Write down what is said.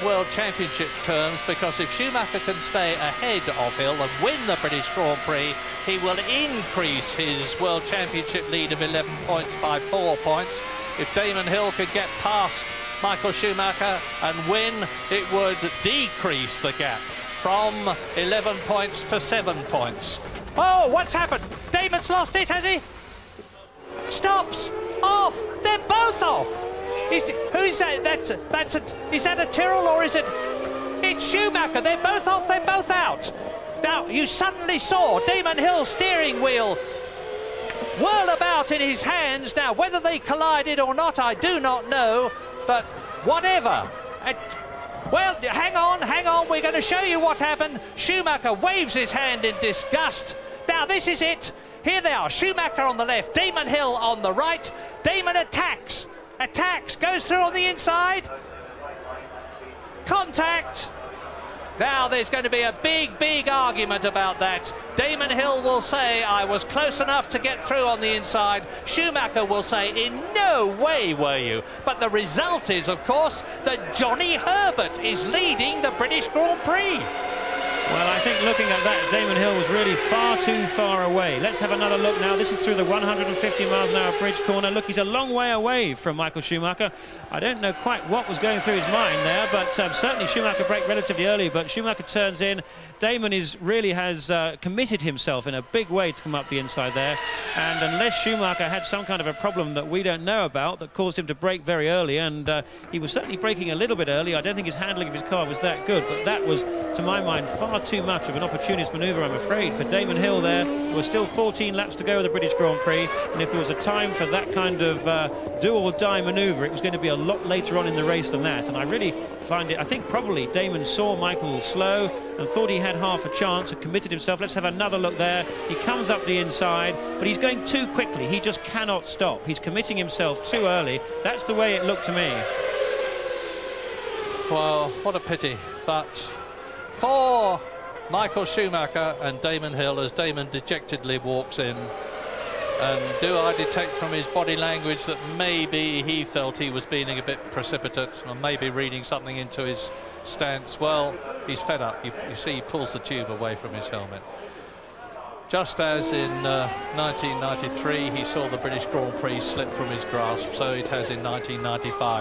World Championship terms, because if Schumacher can stay ahead of Hill and win the British Grand Prix, he will increase his World Championship lead of 11 points by 4 points. If Damon Hill could get past Michael Schumacher and win, it would decrease the gap from 11 points to 7 points. Oh, what's happened? Damon's lost it, has he? Stops! Off! They're both off! Who's that? Is that a Tyrrell or is it? It's Schumacher. They're both off. They're both out. Now you suddenly saw Damon Hill's steering wheel whirl about in his hands. Now whether they collided or not, I do not know. But whatever. Well, hang on. We're going to show you what happened. Schumacher waves his hand in disgust. Now this is it. Here they are. Schumacher on the left. Damon Hill on the right. Damon attacks, goes through on the inside. Contact. Now there's going to be a big argument about that. Damon Hill will say, I was close enough to get through on the inside. Schumacher will say, in no way were you. But the result is, of course, that Johnny Herbert is leading the British Grand Prix. Well, I think looking at that, Damon Hill was really far too far away. Let's have another look now. This is through the 150 miles an hour bridge corner. Look, he's a long way away from Michael Schumacher. I don't know quite what was going through his mind there, but certainly Schumacher braked relatively early, but Schumacher turns in. Damon really has committed himself in a big way to come up the inside there, and unless Schumacher had some kind of a problem that we don't know about that caused him to brake very early, and he was certainly braking a little bit early. I don't think his handling of his car was that good, but that was, to my mind, far too much of an opportunist manoeuvre, I'm afraid, for Damon Hill there. There were still 14 laps to go of the British Grand Prix, and if there was a time for that kind of do-or-die manoeuvre, it was going to be a lot later on in the race than that. And I really find it, I think probably Damon saw Michael slow and thought he had half a chance and committed himself. Let's have another look there. He comes up the inside, but he's going too quickly. He just cannot stop. He's committing himself too early. That's the way it looked to me. Well, what a pity. But for Michael Schumacher and Damon Hill, as Damon dejectedly walks in, and do I detect from his body language that maybe he felt he was being a bit precipitate, or maybe reading something into his stance? Well, he's fed up. You see he pulls the tube away from his helmet. Just as in 1993 he saw the British Grand Prix slip from his grasp, so it has in 1995.